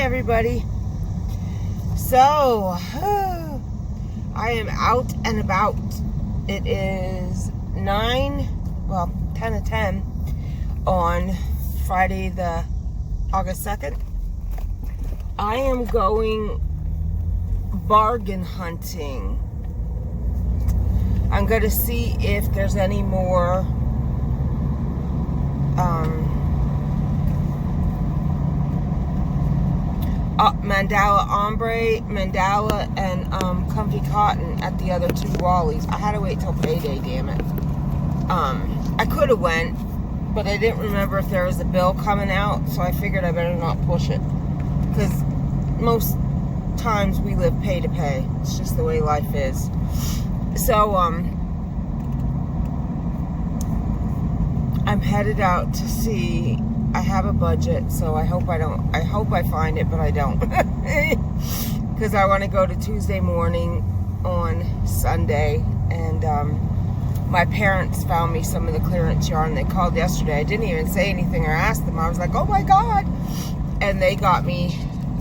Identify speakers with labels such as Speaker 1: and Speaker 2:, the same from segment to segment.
Speaker 1: everybody. So, I am out and about. It is 10 to 10 on Friday the August 2nd. I am going bargain hunting. I'm going to see if there's any more mandala ombre, mandala, and comfy cotton at the other two Wallies. I had to wait till payday, damn it. I could have went, but I didn't remember if there was a bill coming out, so I figured I better not push it, because most times we live pay to pay. It's just the way life is. So I'm headed out to see. I have a budget, so I hope I find it, but I don't. Because I want to go to Tuesday morning on Sunday, and my parents found me some of the clearance yarn. They called yesterday. I didn't even say anything or ask them. I was like, oh my God. And they got me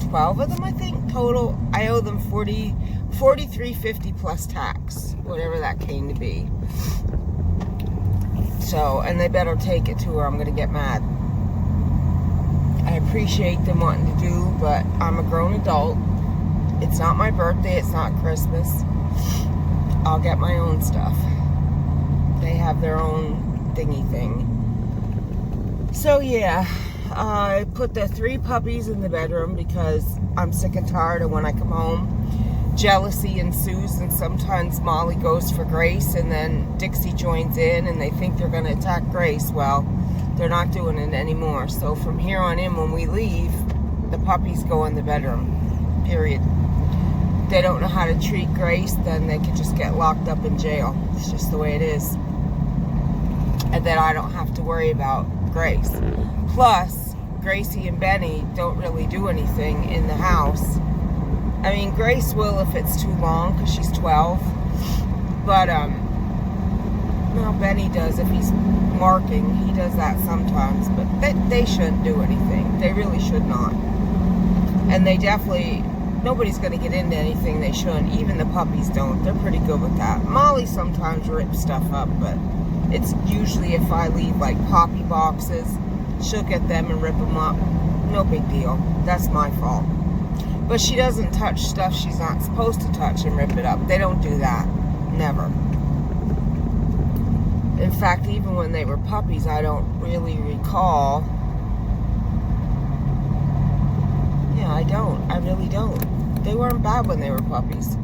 Speaker 1: 12 of them, I think, total. I owe them $43.50 plus tax, whatever that came to be. So, and they better take it to her. I'm going to get mad. I appreciate them wanting to do, but I'm a grown adult. It's not my birthday. It's not Christmas. I'll get my own stuff. They have their own thingy thing. So yeah, I put the 3 puppies in the bedroom because I'm sick and tired of when I come home, jealousy ensues, and sometimes Molly goes for Grace and then Dixie joins in and they think they're going to attack Grace. Well, they're not doing it anymore. So from here on in, when we leave, the puppies go in the bedroom, period. They don't know how to treat Grace, then they could just get locked up in jail. It's just the way it is. And then I don't have to worry about Grace. Plus, Gracie and Benny don't really do anything in the house. I mean, Grace will if it's too long, because she's 12. But, no, Benny does if he's marking. He does that sometimes. But they shouldn't do anything. They really should not. And they definitely... Nobody's going to get into anything they shouldn't. Even the puppies don't. They're pretty good with that. Molly sometimes rips stuff up, but it's usually if I leave, like, poppy boxes, she'll get them and rip them up. No big deal. That's my fault. But she doesn't touch stuff she's not supposed to touch and rip it up. They don't do that. Never. In fact, even when they were puppies, I don't really recall. Yeah, I don't. I really don't. They weren't bad when they were puppies.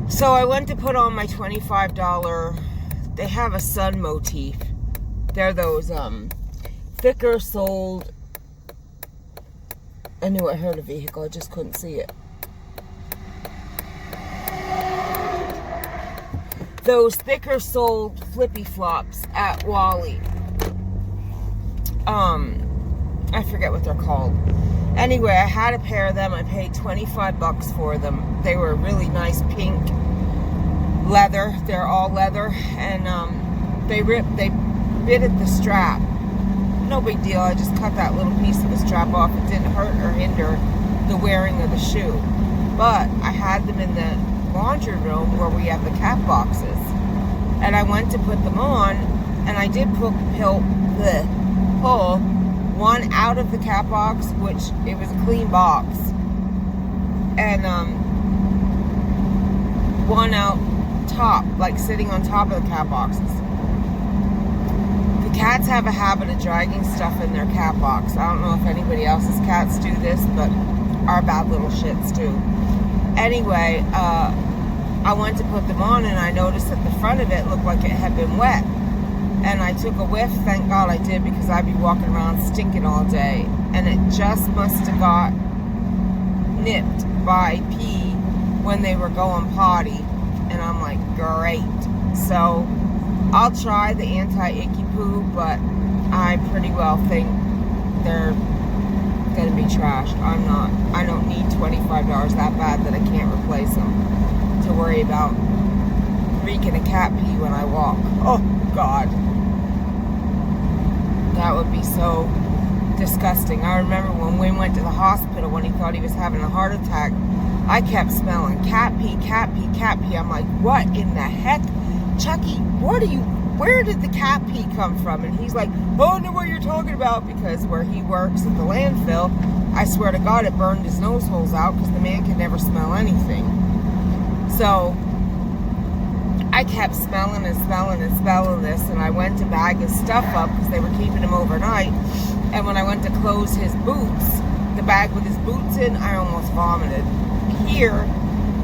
Speaker 1: So I went to put on my $25. They have a sun motif. They're those thicker soled. I knew I heard a vehicle. I just couldn't see it. Those thicker soled flippy flops at Wally. I forget what they're called. Anyway, I had a pair of them. I paid $25 for them. They were really nice pink leather. They're all leather. And they bit at the strap. No big deal. I just cut that little piece of the strap off. It didn't hurt or hinder the wearing of the shoe. But I had them in the laundry room where we have the cat boxes. And I went to put them on, and I did pull one out of the cat box, which it was a clean box, and one out top, like sitting on top of the cat boxes. The cats have a habit of dragging stuff in their cat box. I don't know if anybody else's cats do this, but our bad little shits do. Anyway, I went to put them on, and I noticed that the front of it looked like it had been wet. And I took a whiff. Thank God I did, because I'd be walking around stinking all day. And it just must have got nipped by pee when they were going potty. And I'm like, great. So I'll try the anti-icky poo, but I pretty well think they're going to be trashed. I don't need $25 that bad that I can't replace them to worry about reeking a cat pee when I walk. Oh, God. That would be so disgusting. I remember when Wayne went to the hospital when he thought he was having a heart attack, I kept smelling cat pee, cat pee, cat pee. I'm like, what in the heck? Chucky, where did the cat pee come from? And he's like, oh, I know what you're talking about, because where he works at the landfill, I swear to God, it burned his nose holes out because the man could never smell anything. So I kept smelling and smelling and smelling this, and I went to bag his stuff up because they were keeping him overnight. And when I went to close his boots, the bag with his boots in, I almost vomited. Here,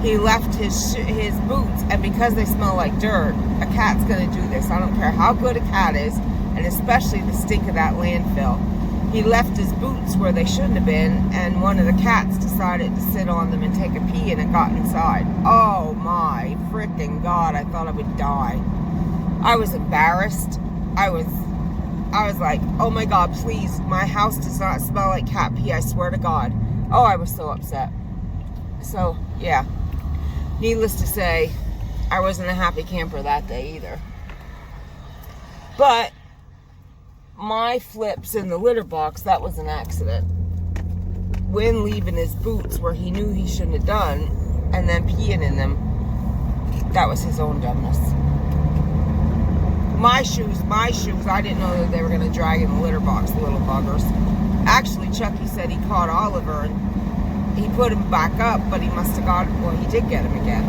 Speaker 1: he left his boots, and because they smell like dirt, a cat's going to do this. I don't care how good a cat is, and especially the stink of that landfill. He left his boots where they shouldn't have been, and one of the cats decided to sit on them and take a pee, and it got inside. Oh my freaking God, I thought I would die. I was embarrassed. I was like, oh my God, please, my house does not smell like cat pee, I swear to God. Oh, I was so upset. So, yeah. Needless to say, I wasn't a happy camper that day either. But my flips in the litter box, that was an accident. Wynn leaving his boots where he knew he shouldn't have done, and then peeing in them, that was his own dumbness. My shoes, I didn't know that they were going to drag in the litter box, the little buggers. Actually, Chucky said he caught Oliver, and he put him back up, but he must have got, well, he did get him again.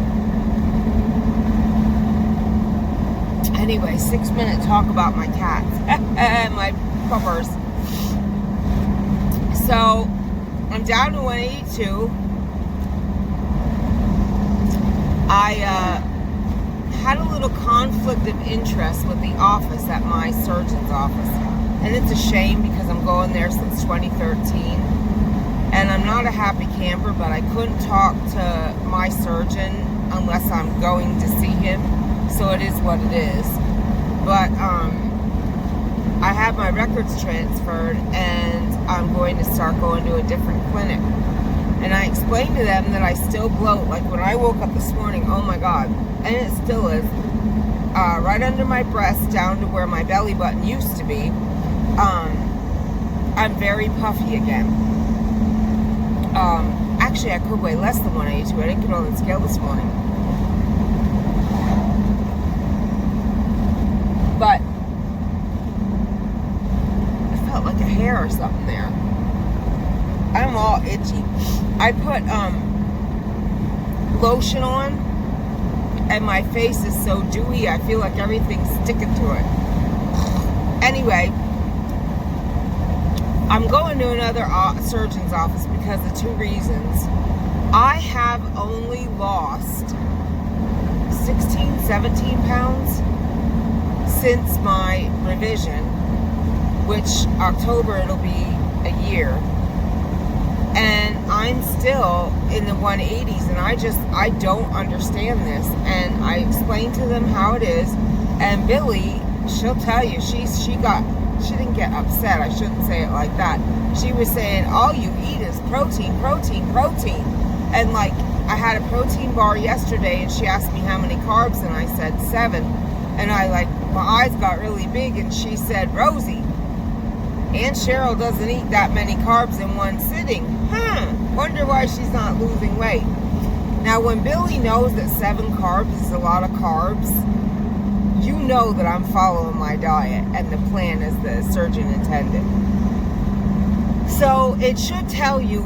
Speaker 1: Anyway, 6-minute talk about my cats and my puppers. So, I'm down to 182. I had a little conflict of interest with the office at my surgeon's office. And it's a shame because I'm going there since 2013. And I'm not a happy camper, but I couldn't talk to my surgeon unless I'm going to see him. So it is what it is. But I have my records transferred, and I'm going to start going to a different clinic. And I explained to them that I still bloat. Like when I woke up this morning, oh my God, and it still is, right under my breast down to where my belly button used to be. I'm very puffy again. Actually, I could weigh less than 182. I didn't get on the scale this morning. But I felt like a hair or something there. I'm all itchy. I put lotion on, and my face is so dewy, I feel like everything's sticking to it. Anyway, I'm going to another surgeon's office because of 2 reasons. I have only lost 16, 17 pounds since my revision, which October it'll be a year. And I'm still in the 180s, and I don't understand this. And I explained to them how it is, and Billy, she'll tell you, she didn't get upset, I shouldn't say it like that. She was saying, all you eat is protein, protein, protein. And like, I had a protein bar yesterday, and she asked me how many carbs, and I said 7. And my eyes got really big, and she said, Rosie, Aunt Cheryl doesn't eat that many carbs in one sitting. Wonder why she's not losing weight. Now, when Billy knows that 7 carbs is a lot of carbs, you know that I'm following my diet and the plan as the surgeon intended. So it should tell you,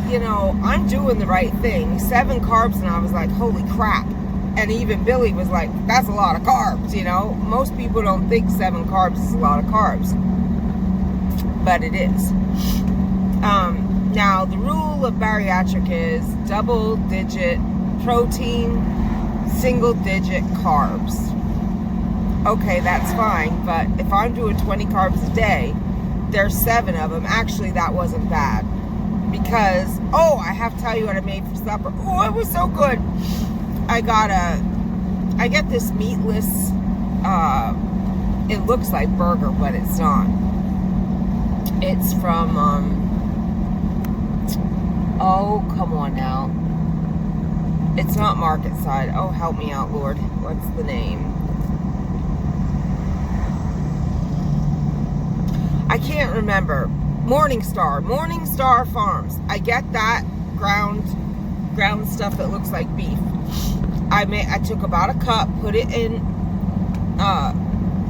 Speaker 1: you know, I'm doing the right thing. 7 carbs, and I was like, holy crap. And even Billy was like, that's a lot of carbs, you know. Most people don't think 7 carbs is a lot of carbs. But it is. Now, the rule of bariatric is double-digit protein, single-digit carbs. Okay, that's fine, but if I'm doing 20 carbs a day, there's 7 of them. Actually, that wasn't bad. Because, I have to tell you what I made for supper. Oh, it was so good. I get this meatless, it looks like burger, but it's not. It's from, oh, come on now. It's not Market Side. Oh, help me out, Lord. What's the name? I can't remember. Morningstar Farms. I get that ground stuff that looks like beef. I took about a cup, put it in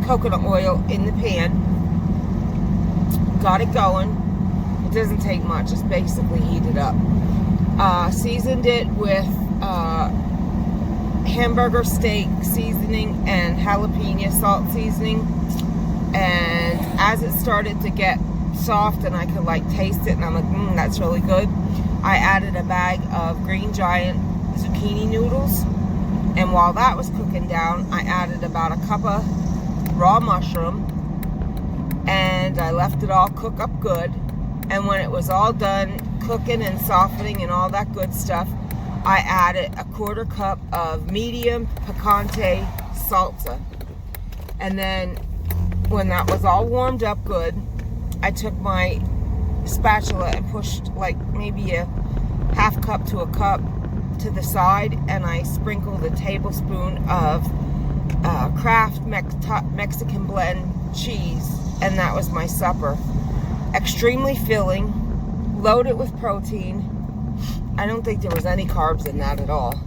Speaker 1: coconut oil in the pan, got it going. It doesn't take much, it's basically heated up. Seasoned it with hamburger steak seasoning and jalapeno salt seasoning, and as it started to get soft and I could like taste it, and I'm like, that's really good, I added a bag of Green Giant zucchini noodles, and while that was cooking down, I added about a cup of raw mushroom, and I left it all cook up good. And when it was all done cooking and softening and all that good stuff, I added a quarter cup of medium picante salsa. And then when that was all warmed up good, I took my spatula and pushed like maybe a half cup to a cup to the side, and I sprinkled a tablespoon of Kraft Mexican blend cheese, and that was my supper. Extremely filling, loaded with protein. I don't think there was any carbs in that at all.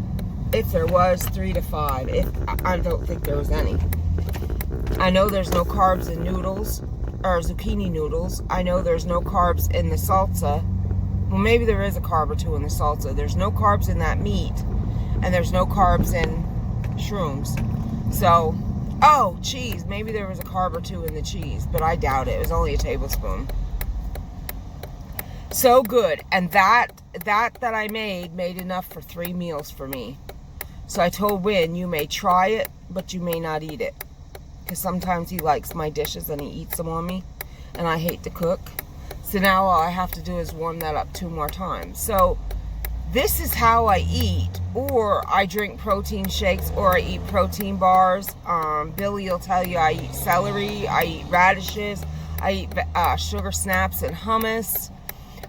Speaker 1: If there was, 3 to 5. I don't think there was any. I know there's no carbs in noodles, or zucchini noodles. I know there's no carbs in the salsa. Well, maybe there is a carb or two in the salsa. There's no carbs in that meat, and there's no carbs in shrooms. So, oh, cheese. Maybe there was a carb or two in the cheese, but I doubt it. It was only a tablespoon. So good. And that I made enough for 3 meals for me. So I told Win, you may try it, but you may not eat it. Because sometimes he likes my dishes and he eats them on me, and I hate to cook. So now all I have to do is warm that up 2 more times. So this is how I eat, or I drink protein shakes, or I eat protein bars. Billy will tell you I eat celery, I eat radishes, I eat sugar snaps and hummus.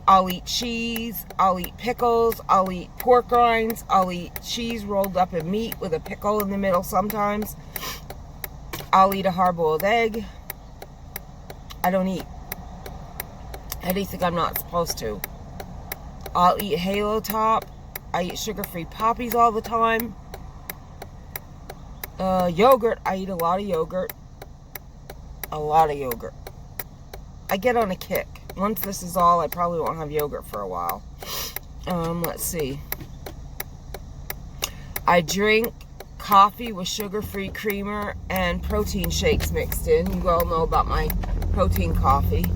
Speaker 1: I'll eat cheese, I'll eat pickles, I'll eat pork rinds, I'll eat cheese rolled up in meat with a pickle in the middle sometimes. I'll eat a hard-boiled egg. I don't eat anything I'm not supposed to. I'll eat Halo Top. I eat sugar-free poppies all the time. Yogurt. I eat a lot of yogurt. A lot of yogurt. I get on a kick. Once this is all, I probably won't have yogurt for a while. Let's see. I drink coffee with sugar-free creamer and protein shakes mixed in. You all know about my protein coffee.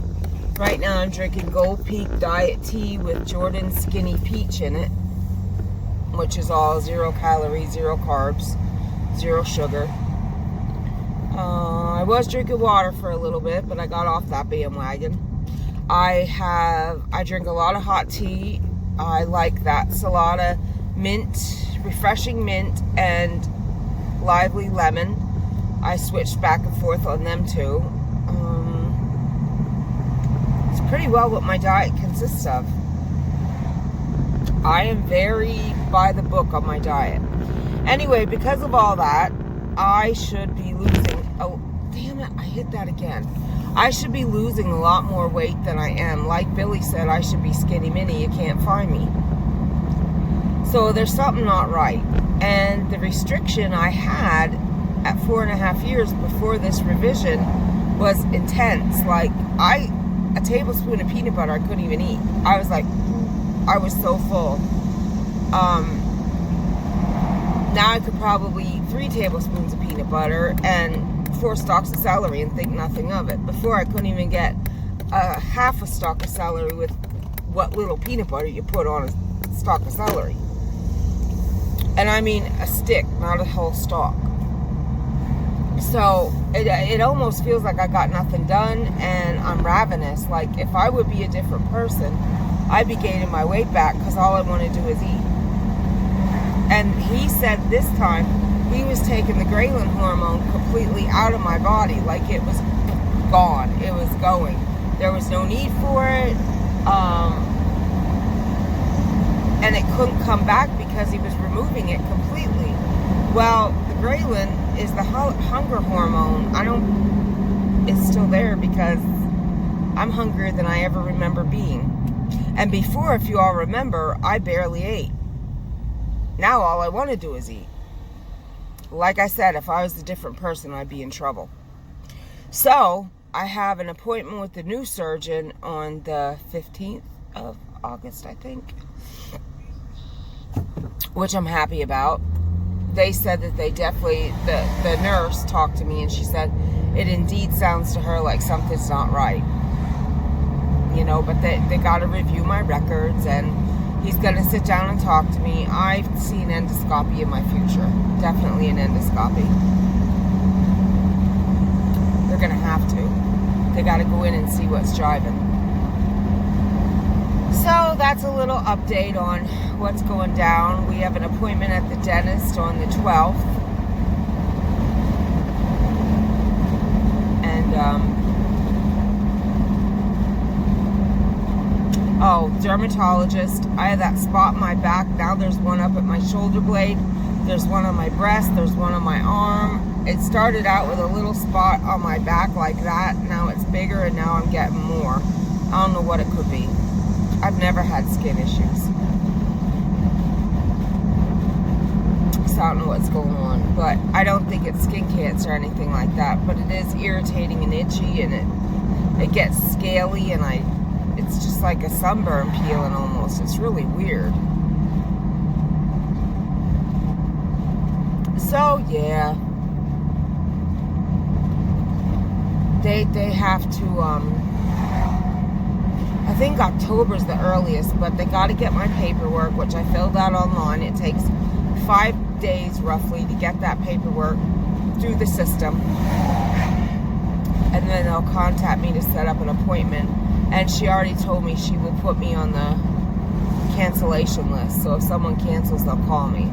Speaker 1: Right now I'm drinking Gold Peak Diet Tea with Jordan Skinny Peach in it, which is all 0 calories, 0 carbs, 0 sugar. I was drinking water for a little bit, but I got off that bandwagon. I drink a lot of hot tea. I like that Salada mint, refreshing mint, and lively lemon. I switched back and forth on them too. It's pretty well what my diet consists of. I am very by the book on my diet. Anyway, because of all that, I should be losing, oh, damn it, I hit that again. I should be losing a lot more weight than I am. Like Billy said, I should be skinny mini. You can't find me. So there's something not right. And the restriction I had at 4.5 years before this revision was intense. Like, a tablespoon of peanut butter I couldn't even eat. I was like, I was so full. Now I could probably eat 3 tablespoons of peanut butter and 4 stalks of celery and think nothing of it. Before, I couldn't even get half a stalk of celery with what little peanut butter you put on a stalk of celery. And I mean a stick, not a whole stalk. So it almost feels like I got nothing done, and I'm ravenous. Like, if I would be a different person, I'd be gaining my weight back, because all I want to do is eat. And he said this time he was taking the ghrelin hormone completely out of my body. Like, it was gone. It was going. There was no need for it. And it couldn't come back because he was removing it completely. Well, the ghrelin is the hunger hormone. It's still there because I'm hungrier than I ever remember being. And before, if you all remember, I barely ate. Now all I want to do is eat. Like I said, if I was a different person, I'd be in trouble. So, I have an appointment with the new surgeon on the 15th of August, I think. Which I'm happy about. They said that they definitely, the nurse talked to me and she said it indeed sounds to her like something's not right. You know, but they got to review my records and he's going to sit down and talk to me. I see an endoscopy in my future. Definitely an endoscopy. They're going to have to. They got to go in and see what's driving. So that's a little update on what's going down. We have an appointment at the dentist on the 12th. And, oh, dermatologist. I had that spot in my back. Now there's one up at my shoulder blade. There's one on my breast. There's one on my arm. It started out with a little spot on my back like that. Now it's bigger and now I'm getting more. I don't know what it could be. I've never had skin issues. So I don't know what's going on. But I don't think it's skin cancer or anything like that. But it is irritating and itchy and it gets scaly and it's just like a sunburn peeling almost. It's really weird. So, yeah. They have to, I think October's the earliest, but they got to get my paperwork, which I filled out online. It takes 5 days, roughly, to get that paperwork through the system. And then they'll contact me to set up an appointment. And she already told me she will put me on the cancellation list. So if someone cancels, they'll call me.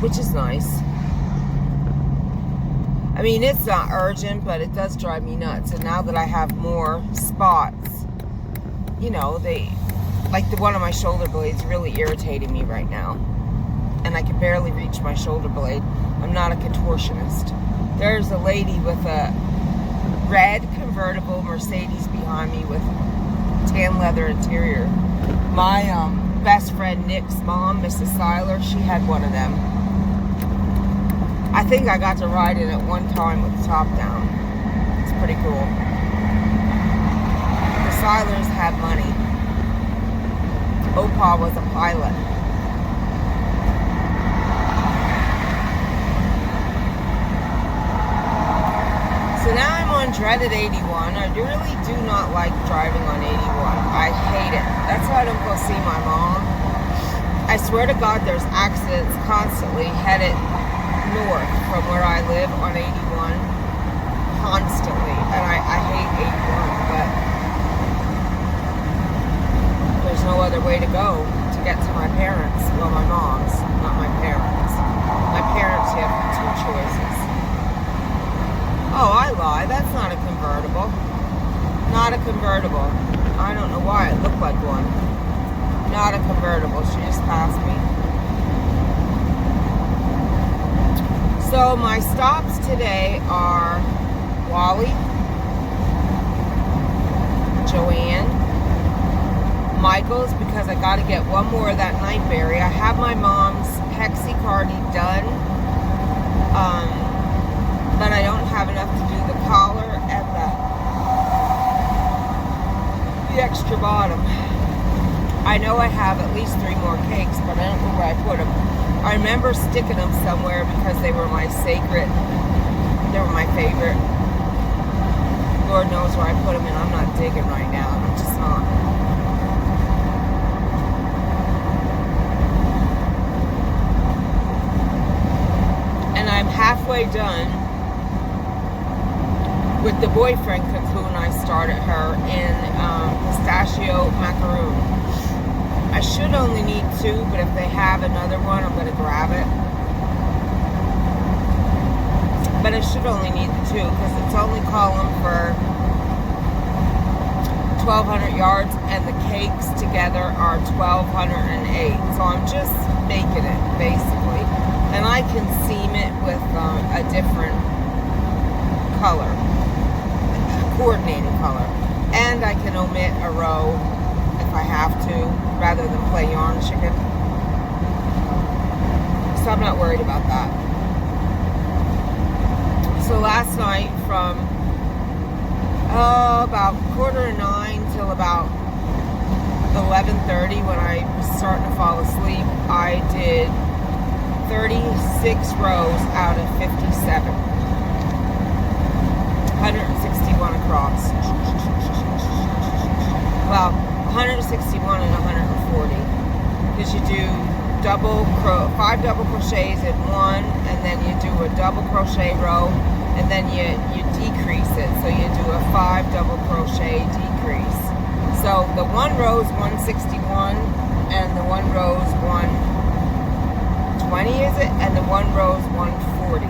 Speaker 1: Which is nice. I mean, it's not urgent, but it does drive me nuts. And now that I have more spots, you know, like the one on my shoulder blade's really irritating me right now. And I can barely reach my shoulder blade. I'm not a contortionist. There's a lady with a red convertible Mercedes behind me with tan leather interior. My best friend Nick's mom, Mrs. Seiler, she had one of them. I think I got to ride in it one time with the top down. It's pretty cool. The Seilers had money. Opa was a pilot. So now I'm on dreaded 81. I really do not like driving on 81. I hate it. That's why I don't go see my mom. I swear to God, there's accidents constantly headed north from where I live on 81 constantly, and I hate 81, but there's no other way to go to get to my parents. Well, my mom's, not my parents. My parents have two choices. Oh, I lied. That's not a convertible. Not a convertible. I don't know why it looked like one. Not a convertible. She just passed me. So my stops today are Wally, Joanne, Michael's, because I got to get one more of that Nightberry. I have my mom's Hexacardi done, but I don't have enough to do the collar and the extra bottom. I know I have at least 3 more cakes, but I don't know where I put them. I remember sticking them somewhere because they were my sacred, they were my favorite. Lord knows where I put them, and I'm not digging right now. I'm just not. And I'm halfway done with the boyfriend cocoon I started her in pistachio macaroon. I should only need 2, but if they have another one, I'm going to grab it. But I should only need the 2 because it's only calling for 1,200 yards, and the cakes together are 1,208. So I'm just making it, basically. And I can seam it with a different color, a coordinating color. And I can omit a row if I have to, rather than play yarn chicken. So I'm not worried about that. So last night from about 8:45 till about 11:30, when I was starting to fall asleep, I did 36 rows out of 57. 161 across. Well, 161 and 140. Because you do 5 double crochets in one, and then you do a double crochet row, and then you decrease it. So you do a 5 double crochet decrease. So the one row is 161, and the one row is 120, is it? And the one row is 140.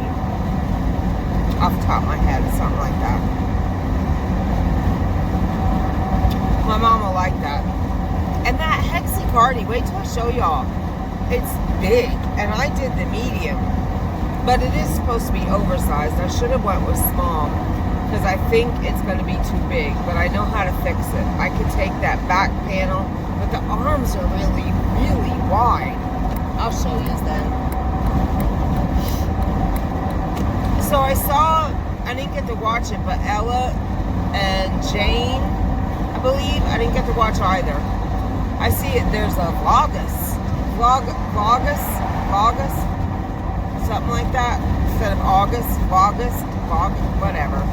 Speaker 1: Off the top of my head, something like that. My mom will like that. And that hexacardi, wait till I show y'all. It's big, and I did the medium, but it is supposed to be oversized. I should have went with small, because I think it's going to be too big, but I know how to fix it. I could take that back panel, but the arms are really, really wide. I'll show you then. So I saw, I didn't get to watch it, but Ella and Jane, I believe, I didn't get to watch either. I see it, there's a vlogus, something like that, instead of August, whatever.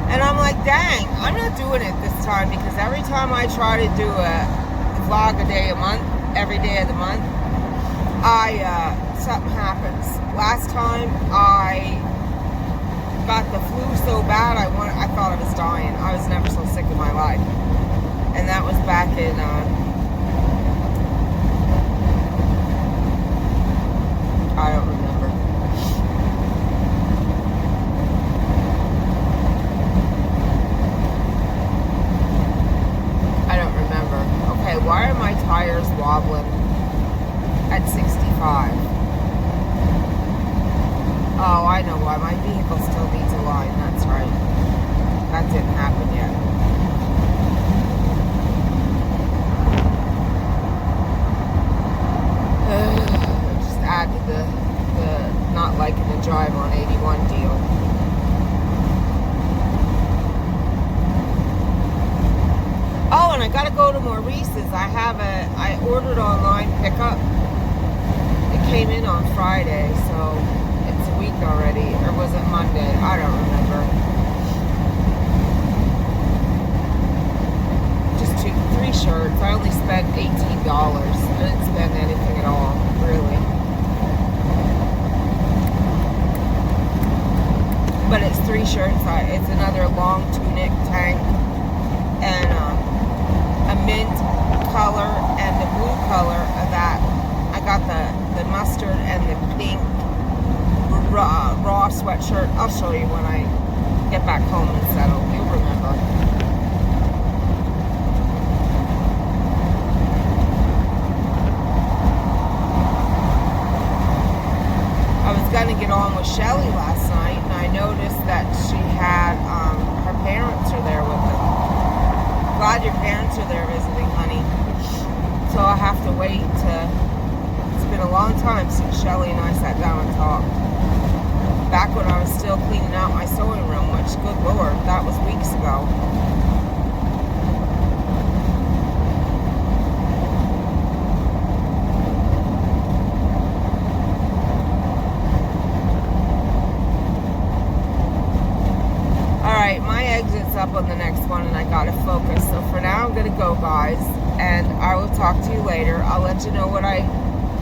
Speaker 1: And I'm like, dang, I'm not doing it this time, because every time I try to do a vlog a day a month, every day of the month, something happens. Last time I got the flu so bad, I thought I was dying. I was never so sick in my life. And that was back in, I don't remember. I don't remember. Okay, why are my tires wobbling at 65? Oh, I know why. My vehicle still needs a line. That's right. That didn't happen yet. Just add to the not liking the drive on 81 deal. Oh, and I gotta go to Maurice's. I ordered online pickup. It came in on Friday, so it's a week already. Or was it Monday? I don't remember. Just 3 shirts. I only spent $18. I didn't spend anything at all, really. But it's 3 shirts. It's another long tunic tank, and a mint color and the blue color of that. I got the mustard and the pink raw sweatshirt. I'll show you when I get back home and settle. You'll remember. I was going to get on with Shelly last night, and I noticed that she had, her parents are there with them. Glad your parents are there visiting, honey. So I'll have to wait it's been a long time since Shelly and I sat down and talked. Back when I was still cleaning out my sewing room, which, good Lord, that was weeks ago. Alright, my exit's up on the next one, and I gotta focus. So for now, I'm gonna go, guys, and I will talk to you later. I'll let you know what I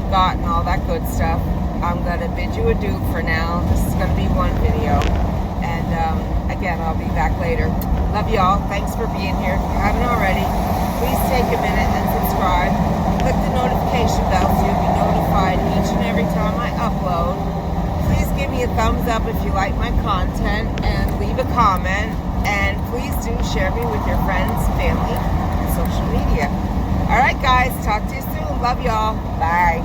Speaker 1: got and all that good stuff. I'm going to bid you adieu for now. This is going to be one video. And again, I'll be back later. Love y'all. Thanks for being here. If you haven't already, please take a minute and subscribe. Click the notification bell so you'll be notified each and every time I upload. Please give me a thumbs up if you like my content, and leave a comment. And please do share me with your friends, family, and social media. Alright guys, talk to you soon. Love y'all. Bye.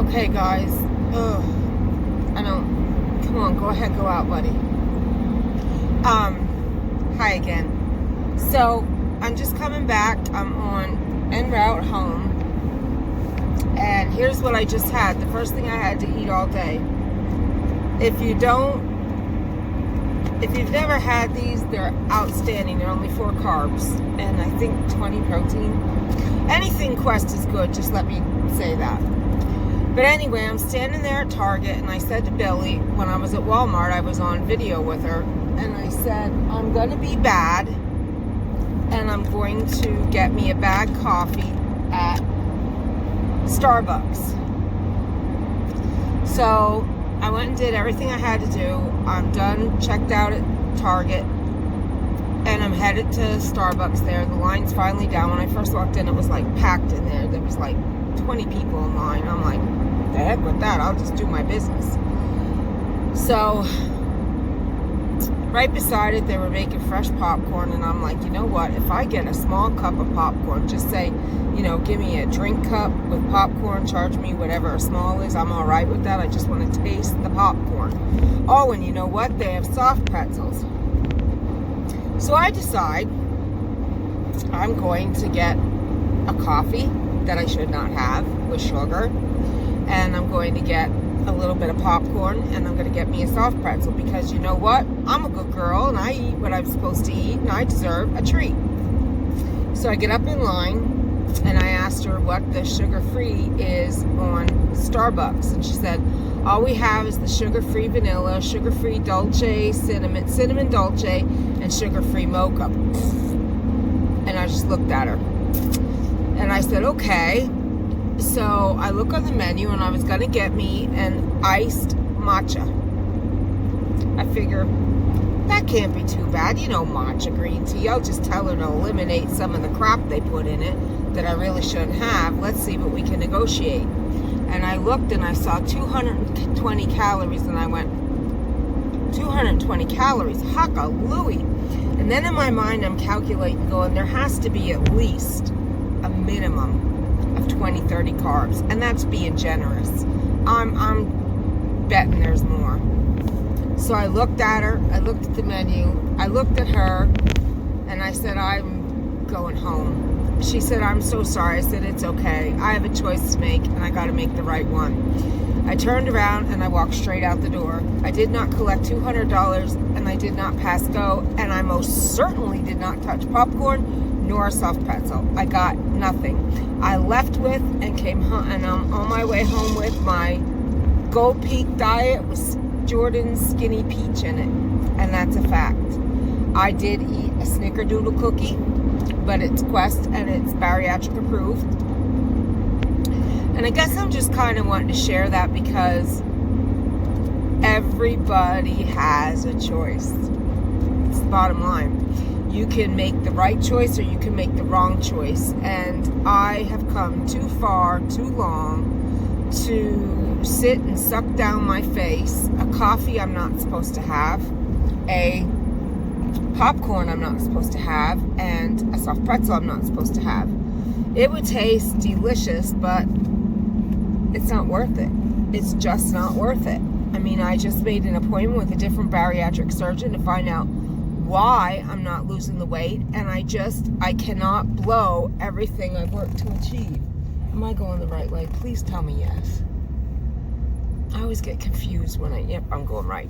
Speaker 1: Okay guys, Come on, go ahead, go out, buddy. Hi again. So, I'm just coming back. I'm en route home. And here's what I just had. The first thing I had to eat all day. If you've never had these, they're outstanding. They're only 4 carbs and I think 20 protein. Anything Quest is good, just let me say that. But anyway, I'm standing there at Target, and I said to Billy, when I was at Walmart, I was on video with her, and I said, I'm going to be bad, and I'm going to get me a bag coffee at Starbucks. So I went and did everything I had to do. I'm done, checked out at Target, and I'm headed to Starbucks there. The line's finally down. When I first walked in, it was like packed in there. There was like 20 people in line. I'm like, the heck with that, I'll just do my business. So right beside it, they were making fresh popcorn, and I'm like, you know what, if I get a small cup of popcorn, just say, you know, give me a drink cup with popcorn, charge me whatever a small is, I'm all right with that. I just want to taste the popcorn. Oh, and you know what, they have soft pretzels. So I decide I'm going to get a coffee that I should not have with sugar, and I'm going to get a little bit of popcorn, and I'm going to get me a soft pretzel, because you know what, I'm a good girl and I eat what I'm supposed to eat, and I deserve a treat. So I get up in line and I asked her what the sugar-free is on Starbucks, and she said, all we have is the sugar-free vanilla, sugar-free dolce, cinnamon dolce, and sugar-free mocha. And I just looked at her and I said, okay. So I look on the menu, and I was going to get me an iced matcha. I figure that can't be too bad. You know, matcha green tea. I'll just tell her to eliminate some of the crap they put in it that I really shouldn't have. Let's see what we can negotiate. And I looked and I saw 220 calories, and I went, 220 calories? Hallelujah. And then in my mind, I'm calculating, going, there has to be at least a minimum of 20-30 carbs, and that's being generous. I'm betting there's more. So I looked at her, I looked at the menu, I looked at her, and I said, I'm going home. She said, I'm so sorry. I said, it's okay. I have a choice to make, and I got to make the right one. I turned around and I walked straight out the door. I did not collect $200, and I did not pass go, and I most certainly did not touch popcorn nor a soft pretzel. I got nothing. I left with and came home, and I'm on my way home with my Gold Peak diet with Jordan's Skinny Peach in it, and that's a fact. I did eat a Snickerdoodle cookie, but it's Quest and it's bariatric approved. And I guess I'm just kind of wanting to share that because everybody has a choice. It's the bottom line. You can make the right choice or you can make the wrong choice. And I have come too far, too long to sit and suck down my face a coffee I'm not supposed to have, a popcorn I'm not supposed to have, and a soft pretzel I'm not supposed to have. It would taste delicious, but it's not worth it. It's just not worth it. I mean, I just made an appointment with a different bariatric surgeon to find out why I'm not losing the weight, and I cannot blow everything I've worked to achieve. Am I going the right way? Please tell me yes. I always get confused when yep, I'm going right.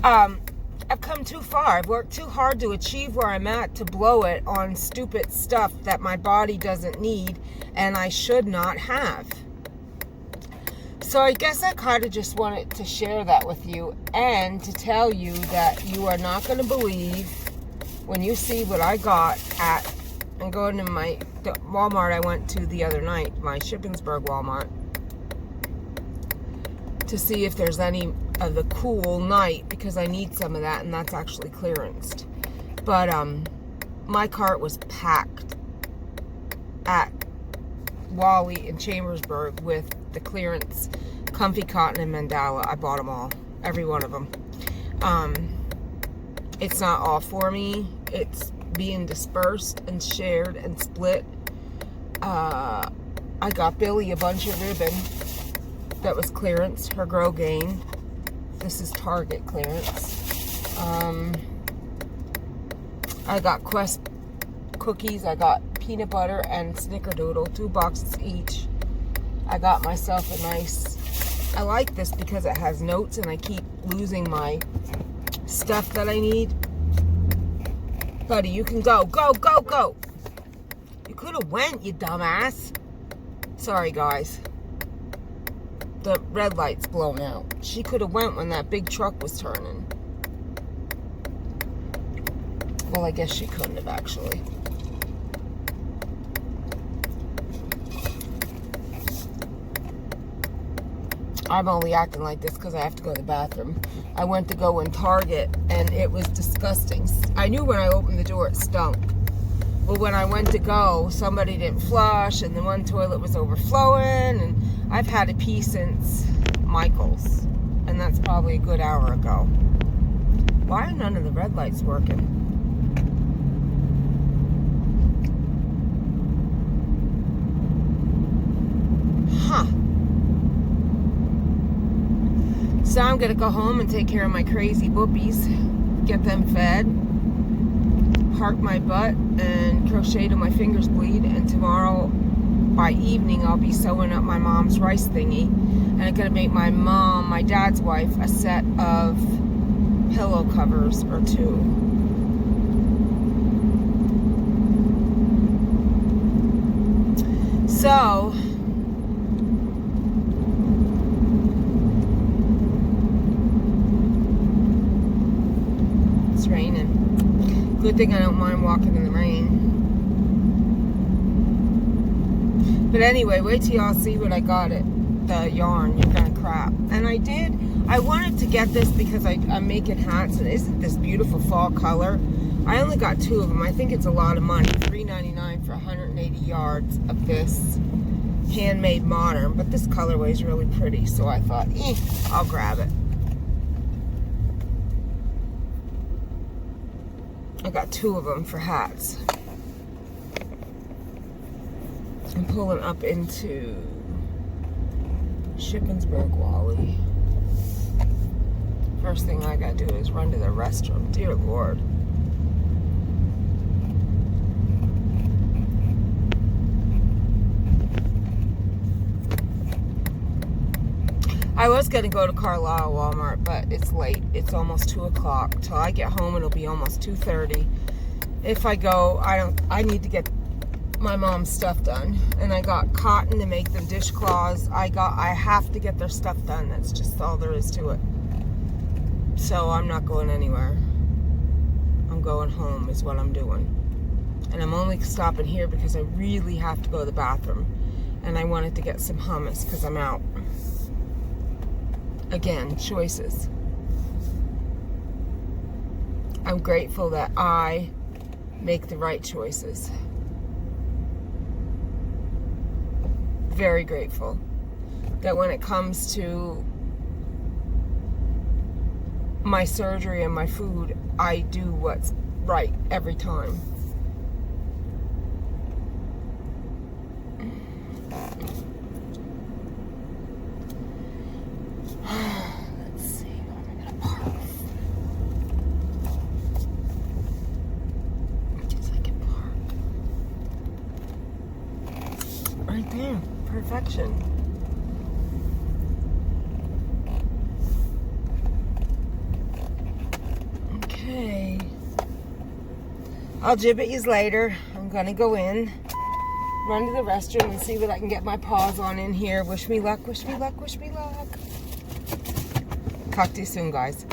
Speaker 1: I've come too far. I've worked too hard to achieve where I'm at to blow it on stupid stuff that my body doesn't need and I should not have. So I guess I kind of just wanted to share that with you and to tell you that you are not going to believe when you see what I got at, and going to the Walmart I went to the other night, my Shippensburg Walmart, to see if there's any of the cool night, because I need some of that, and that's actually clearanced. But my cart was packed at Wally in Chambersburg with the clearance Comfy Cotton and Mandala. I bought them all, every one of them. It's not all for me. It's being dispersed and shared and split. I got Billy a bunch of ribbon that was clearance, her Grow Gain. This is Target clearance. I got Quest cookies. I got peanut butter and snickerdoodle, 2 boxes each. I got myself a nice, I like this because it has notes and I keep losing my stuff that I need. Buddy, you can go. Go, go, go. You could have went, you dumbass. Sorry, guys. The red light's blown out. She could have went when that big truck was turning. Well, I guess she couldn't have, actually. I'm only acting like this because I have to go to the bathroom. I went to go in Target, and it was disgusting. I knew when I opened the door it stunk. But when I went to go, somebody didn't flush, and the one toilet was overflowing, and I've had a pee since Michael's, and that's probably a good hour ago. Why are none of the red lights working? Huh. So I'm going to go home and take care of my crazy boobies, get them fed, park my butt, and crochet till my fingers bleed. And tomorrow by evening I'll be sewing up my mom's rice thingy, and I'm going to make my mom, my dad's wife, a set of pillow covers or 2. So it's raining. Good thing I don't mind walking in the rain. But anyway, wait till y'all see what I got at the yarn. You're gonna crap. And I wanted to get this because I'm making hats, and isn't this beautiful fall color? I only got 2 of them. I think it's a lot of money. $3.99 for 180 yards of this handmade modern. But this colorway is really pretty, so I thought, I'll grab it. I got 2 of them for hats. I'm pulling up into Shippensburg, Wally. First thing I gotta do is run to the restroom. Dear Lord. I was gonna go to Carlisle Walmart, but it's late. It's almost 2 o'clock. Till I get home, it'll be almost 2:30. If I go, I need to get my mom's stuff done. And I got cotton to make them dishcloths. I have to get their stuff done. That's just all there is to it. So I'm not going anywhere. I'm going home is what I'm doing. And I'm only stopping here because I really have to go to the bathroom. And I wanted to get some hummus because I'm out. Again, choices. I'm grateful that I make the right choices. Very grateful that when it comes to my surgery and my food, I do what's right every time. Let's see, where am I gonna park? I guess I can park right there. Perfection. Okay. I'll jib at yous later. I'm gonna go in, run to the restroom, and see what I can get my paws on in here. Wish me luck, wish me luck, wish me luck. Talk to you soon, guys.